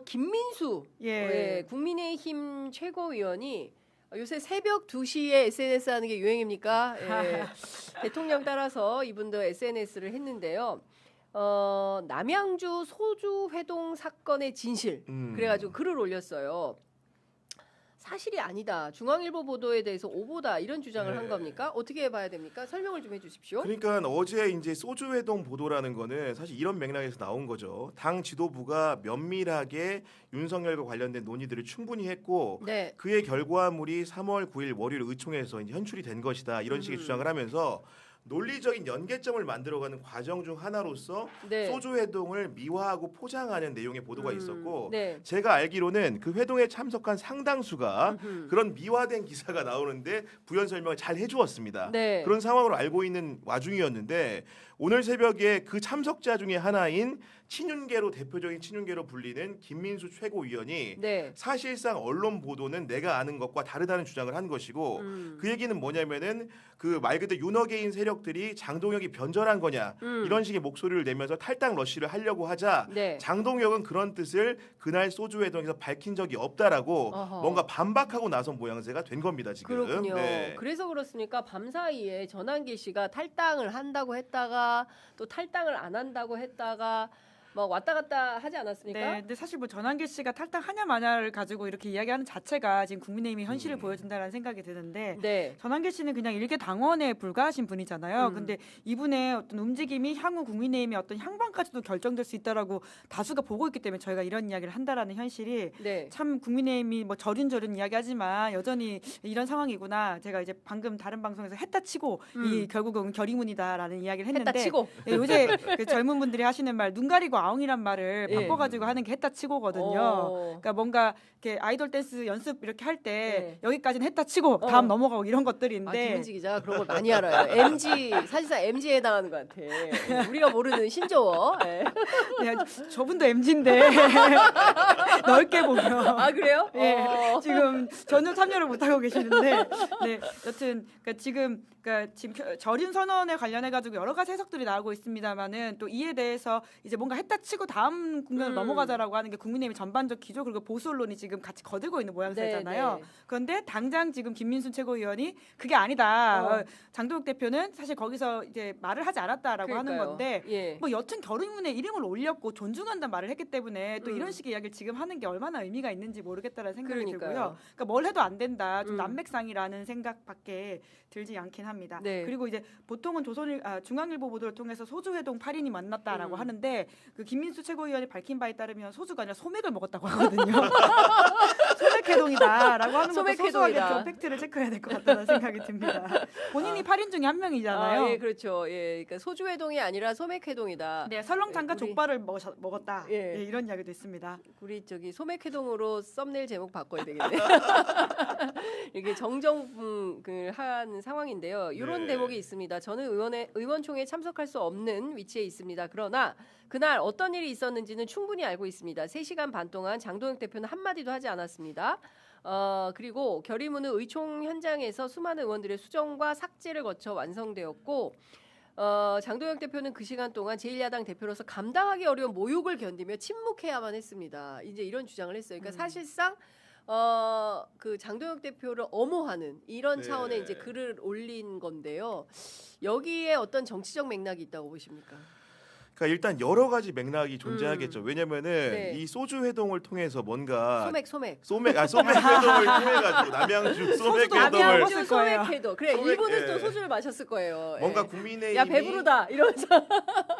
김민수 예. 국민의힘 최고위원이 요새 새벽 2시에 SNS 하는 게 유행입니까? 예. 대통령 따라서 이분도 SNS를 했는데요. 남양주 소주 회동 사건의 진실 그래가지고 글을 올렸어요. 사실이 아니다. 중앙일보 보도에 대해서 오보다 이런 주장을 한 겁니까? 어떻게 봐야 됩니까? 설명을 좀 해주십시오. 그러니까 어제 이제 소주 회동 보도라는 거는 사실 이런 맥락에서 나온 거죠. 당 지도부가 면밀하게 윤석열과 관련된 논의들을 충분히 했고 네. 그의 결과물이 3월 9일 월요일 의총에서 이제 현출이 된 것이다. 이런 식의 주장을 하면서 논리적인 연계점을 만들어가는 과정 중 하나로서 네. 소주 회동을 미화하고 포장하는 내용의 보도가 있었고 네. 제가 알기로는 그 회동에 참석한 상당수가 그런 미화된 기사가 나오는데 부연 설명을 잘 해주었습니다. 네. 그런 상황으로 알고 있는 와중이었는데 오늘 새벽에 그 참석자 중에 하나인 친윤계로 대표적인 친윤계로 불리는 김민수 최고위원이 네. 사실상 언론 보도는 내가 아는 것과 다르다는 주장을 한 것이고 그 얘기는 뭐냐면은 그 말 그대로 윤어게인 세력들이 장동혁이 변절한 거냐 이런 식의 목소리를 내면서 탈당 러쉬를 하려고 하자 네. 장동혁은 그런 뜻을 그날 소주 회동에서 밝힌 적이 없다라고 어허. 뭔가 반박하고 나선 모양새가 된 겁니다 지금. 그렇군요. 네. 그래서 그렇습니까? 밤사이에 전환기 씨가 탈당을 한다고 했다가 또 탈당을 안 한다고 했다가 막 왔다 갔다 하지 않았습니까? 네, 근데 사실 뭐 전환기 씨가 탈당하냐 마냐를 가지고 이렇게 이야기하는 자체가 지금 국민의힘의 현실을 보여준다는 생각이 드는데 네. 전환기 씨는 그냥 일개 당원에 불과하신 분이잖아요. 근데 이분의 어떤 움직임이 향후 국민의힘의 어떤 향방까지도 결정될 수 있다라고 다수가 보고 있기 때문에 저희가 이런 이야기를 한다라는 현실이 네. 참 국민의힘이 뭐 저륜저륜 이야기하지만 여전히 이런 상황이구나. 제가 이제 방금 다른 방송에서 했다 치고 이 결국은 결의문이다라는 이야기를 했는데 했다 치고. 예, 요새 그 젊은 분들이 하시는 말 눈 가리고 아웅이란 말을 예. 바꿔가지고 하는 게 했다 치고거든요. 그러니까 뭔가 이렇게 아이돌 댄스 연습 이렇게 할 때 여기까지는 했다 치고 다음 넘어가고 이런 것들인데 김은지 기자가 그런 걸 많이 알아요. MG 사실상 MG에 해당하는 것 같아. 우리가 모르는 신조어. 네. 네, 저분도 MZ인데 넓게 보면 아 그래요? 예, 지금 전혀 참여를 못 하고 계시는데, 네, 여튼 지금 절인 선언에 관련해 가지고 여러 가지 해석들이 나오고 있습니다만은 또 이에 대해서 이제 뭔가 했다 치고 다음 국면으로 넘어가자라고 하는 게 국민의힘 전반적 기조 그리고 보수 언론이 지금 같이 거들고 있는 모양새잖아요. 네. 그런데 당장 지금 김민수 최고위원이 그게 아니다. 장동혁 대표는 사실 거기서 이제 말을 하지 않았다라고 하는 그러니까요. 건데, 예. 뭐 여튼 결의문에 이름을 올렸고 존중한다는 말을 했기 때문에 또 이런 식의 이야기를 지금 하는 게 얼마나 의미가 있는지 모르겠다라는 생각이 그러니까요. 들고요. 그러니까 뭘 해도 안 된다. 좀 난맥상이라는 생각밖에 들지 않긴 합니다. 네. 그리고 이제 보통은 중앙일보 보도를 통해서 소주 회동 8인이 만났다라고 하는데 그 김민수 최고위원이 밝힌 바에 따르면 소주가 아니라 소맥을 먹었다고 하거든요. 소맥 회동이다라고 하는 것도 소맥 소소하게 회동이다. 좀 팩트를 체크해야 될 것 같다는 생각이 듭니다. 본인이 8인 중에 한 명이잖아요. 예, 그렇죠. 예, 그러니까 소주 회동이 아니라 소맥 회동이다. 네, 설렁탕과 우리- 족발을 먹었다. 예. 예, 이런 이야기도 있습니다. 우리 저기 소맥 회동으로 썸네일 제목 바꿔야 되겠네. 이렇게 정정을 한 상황인데요. 이런 네. 대목이 있습니다. 저는 의원총회에 참석할 수 없는 위치에 있습니다. 그러나 그날 어떤 일이 있었는지는 충분히 알고 있습니다. 3시간 반 동안 장동혁 대표는 한마디도 하지 않았습니다. 그리고 결의문은 의총 현장에서 수많은 의원들의 수정과 삭제를 거쳐 완성되었고 장동혁 대표는 그 시간 동안 제1야당 대표로서 감당하기 어려운 모욕을 견디며 침묵해야만 했습니다. 이제 이런 주장을 했어요. 그러니까 사실상 그 장동혁 대표를 엄호하는 이런 네. 차원의 이제 글을 올린 건데요. 여기에 어떤 정치적 맥락이 있다고 보십니까? 그러니까 일단 여러 가지 맥락이 존재하겠죠. 왜냐면은 네. 이 소주 회동을 통해서 뭔가 소맥. 소맥 회동을 통해 가지고 남양주 소맥 소주도 안 회동을 먹었을 남양주 거예요. 소맥 회동. 그래 소맥, 이분은 예. 또 소주를 마셨을 거예요. 뭔가 예. 국민의힘이 야 배부르다 이러면서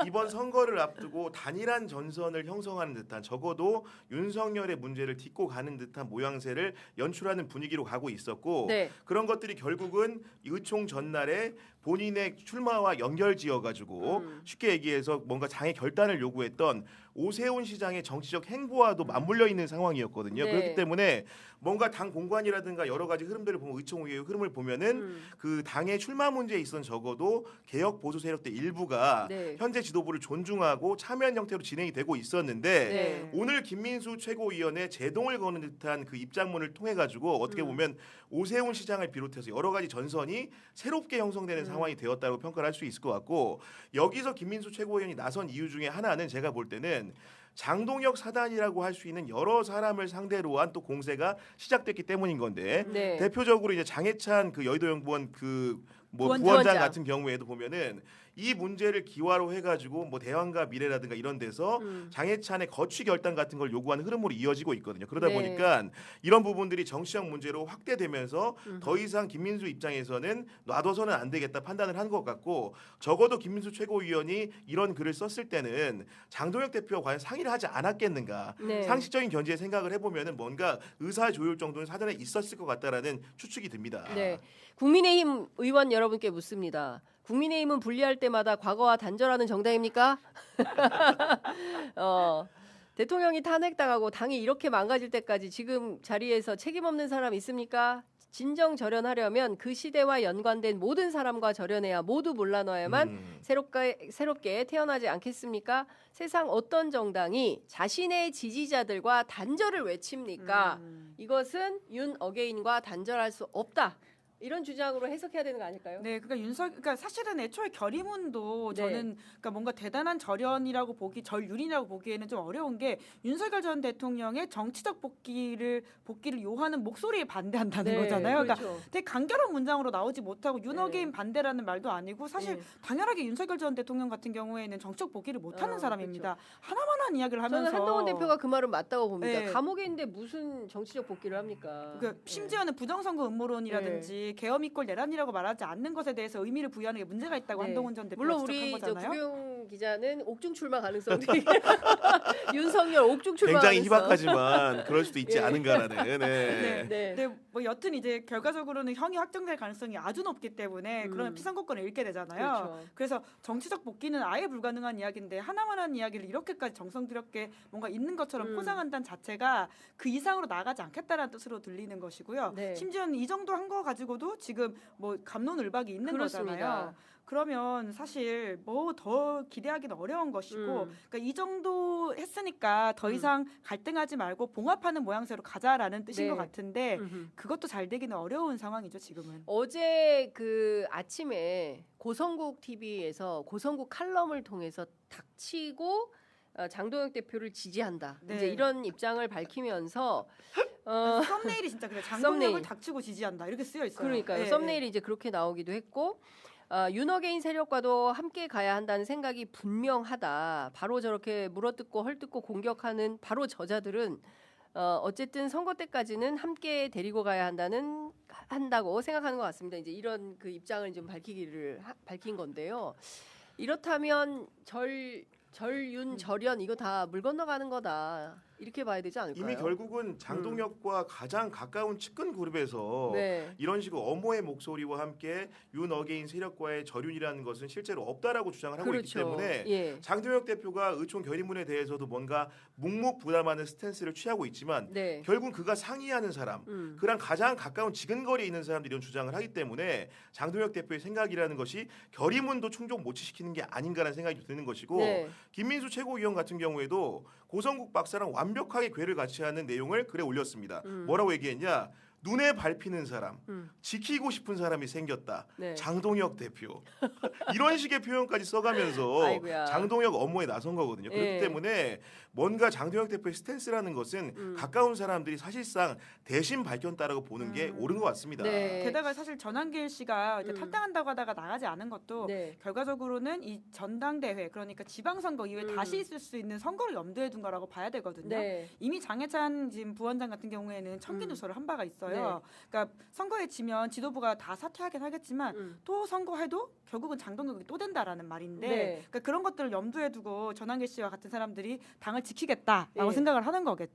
이번 선거를 앞두고 단일한 전선을 형성하는 듯한 적어도 윤석열의 문제를 딛고 가는 듯한 모양새를 연출하는 분위기로 가고 있었고 네. 그런 것들이 결국은 의총 전날에 본인의 출마와 연결지어가지고 쉽게 얘기해서 뭔가 장의 결단을 요구했던 오세훈 시장의 정치적 행보와도 맞물려 있는 상황이었거든요. 네. 그렇기 때문에 뭔가 당 공관이라든가 여러 가지 흐름들을 보면 의총의 흐름을 보면은 그 당의 출마 문제에 있어서 적어도 개혁 보수 세력들 일부가 네. 현재 지도부를 존중하고 참여한 형태로 진행이 되고 있었는데 네. 오늘 김민수 최고위원의 제동을 거는 듯한 그 입장문을 통해 가지고 어떻게 보면 오세훈 시장을 비롯해서 여러 가지 전선이 새롭게 형성되는 상황이 되었다고 평가를 할 수 있을 것 같고 여기서 김민수 최고위원이 나선 이유 중에 하나는 제가 볼 때는 장동혁 사단이라고 할 수 있는 여러 사람을 상대로 한 또 공세가 시작됐기 때문인 건데 네. 대표적으로 이제 장해찬 그 여의도연구원 그 뭐 부원장. 부원장 같은 경우에도 보면은 이 문제를 기화로 해가지고 뭐 대왕과 미래라든가 이런 데서 장해찬의 거취 결단 같은 걸 요구하는 흐름으로 이어지고 있거든요. 그러다 네. 보니까 이런 부분들이 정치적 문제로 확대되면서 더 이상 김민수 입장에서는 놔둬서는 안 되겠다 판단을 한 것 같고 적어도 김민수 최고위원이 이런 글을 썼을 때는 장동혁 대표와 과연 상의를 하지 않았겠는가 네. 상식적인 견지의 생각을 해보면은 뭔가 의사 조율 정도는 사전에 있었을 것 같다라는 추측이 듭니다. 네. 국민의힘 의원 여러분께 묻습니다. 국민의힘은 분리할 때마다 과거와 단절하는 정당입니까? 대통령이 탄핵당하고 당이 이렇게 망가질 때까지 지금 자리에서 책임 없는 사람 있습니까? 진정 절연하려면 그 시대와 연관된 모든 사람과 절연해야 모두 몰라넣어야만 새롭게 태어나지 않겠습니까? 세상 어떤 정당이 자신의 지지자들과 단절을 외칩니까? 이것은 윤 어게인과 단절할 수 없다. 이런 주장으로 해석해야 되는 거 아닐까요? 네, 그러니까 사실은 애초에 결의문도 네. 저는 그러니까 뭔가 대단한 절연이라고 절윤이라고 보기에는 좀 어려운 게 윤석열 전 대통령의 정치적 복귀를 요하는 목소리에 반대한다는 거잖아요. 그러니까 그렇죠. 되게 간결한 문장으로 나오지 못하고 윤어게인 네. 반대라는 말도 아니고 사실 네. 당연하게 윤석열 전 대통령 같은 경우에는 정치적 복귀를 못하는 사람입니다. 그렇죠. 하나만한 이야기를 하면서 저는 한동훈 대표가 그 말은 맞다고 봅니다. 네. 감옥에 있는데 무슨 정치적 복귀를 합니까? 그러니까 심지어는 부정선거 음모론이라든지 계엄 이꼴 내란이라고 말하지 않는 것에 대해서 의미를 부여하는 게 문제가 있다고 네. 한동훈 전 대표가 물론 지적한 우리 저 거잖아요. 구경 기자는 옥중 출마 가능성도 윤석열 옥중 출마 굉장히 가능성. 희박하지만 그럴 수도 있지 예. 않은가라는. 네. 네. 근데 뭐 여튼 이제 결과적으로는 형이 확정될 가능성이 아주 높기 때문에 그러면 피선거권을 잃게 되잖아요. 그렇죠. 그래서 정치적 복귀는 아예 불가능한 이야기인데 하나만한 이야기를 이렇게까지 정성스럽게 뭔가 있는 것처럼 포장한다는 자체가 그 이상으로 나가지 않겠다라는 뜻으로 들리는 것이고요. 네. 심지어는 이 정도 한 거 가지고도 지금 뭐 갑론을박이 있는 그렇습니다. 거잖아요. 그러면 사실 뭐 더 기대하기는 어려운 것이고 그러니까 이 정도 했으니까 더 이상 갈등하지 말고 봉합하는 모양새로 가자라는 뜻인 네. 것 같은데 그것도 잘 되기는 어려운 상황이죠 지금은. 어제 그 아침에 고성국 TV에서 고성국 칼럼을 통해서 닥치고 장동혁 대표를 지지한다. 네. 이제 이런 입장을 밝히면서 썸네일이 진짜 그래 장동혁을 썸네일. 닥치고 지지한다 이렇게 쓰여 있어요. 그러니까요. 예, 썸네일이 이제 그렇게 나오기도 했고 윤어게인 세력과도 함께 가야 한다는 생각이 분명하다. 바로 저렇게 물어뜯고 헐뜯고 공격하는 바로 저자들은 어쨌든 선거 때까지는 함께 데리고 가야 한다고 생각하는 것 같습니다. 이제 이런 그 입장을 좀 밝힌 건데요. 이렇다면 절윤 절연 이거 다 물 건너가는 거다. 이렇게 봐야 되지 않을까요? 이미 결국은 장동혁과 가장 가까운 측근 그룹에서 네. 이런 식으로 엄호의 목소리와 함께 윤 어게인 세력과의 절윤이라는 것은 실제로 없다라고 주장을 하고 있기 그렇죠. 때문에 예. 장동혁 대표가 의총 결의문에 대해서도 뭔가 묵묵부담하는 스탠스를 취하고 있지만 네. 결국은 그가 상의하는 사람, 그랑 가장 가까운 지근거리에 있는 사람들이 이런 주장을 하기 때문에 장동혁 대표의 생각이라는 것이 결의문도 충족 못 시키는 게 아닌가라는 생각이 드는 것이고 네. 김민수 최고위원 같은 경우에도 고성국 박사랑 완벽하게 궤를 같이 하는 내용을 글에 올렸습니다. 뭐라고 얘기했냐? 눈에 밟히는 사람, 지키고 싶은 사람이 생겼다. 네. 장동혁 대표. 이런 식의 표현까지 써가면서 아이고야. 장동혁 업무에 나선 거거든요. 그렇기 예. 때문에 뭔가 장동혁 대표의 스탠스라는 것은 가까운 사람들이 사실상 대신 밝혔다라고 보는 게 옳은 것 같습니다. 네. 게다가 사실 전한길 씨가 이제 탈당한다고 하다가 나가지 않은 것도 네. 결과적으로는 이 전당대회 그러니까 지방선거 이후에 다시 있을 수 있는 선거를 염두에 둔 거라고 봐야 되거든요. 네. 이미 장해찬 지금 부원장 같은 경우에는 청기 누설을 한 바가 있어요. 네. 그러니까 선거에 지면 지도부가 다 사퇴하긴 하겠지만 또 선거해도 결국은 장동혁이 또 된다라는 말인데 네. 그러니까 그런 것들을 염두에 두고 전한길 씨와 같은 사람들이 당을 지키겠다라고 예. 생각을 하는 거겠죠.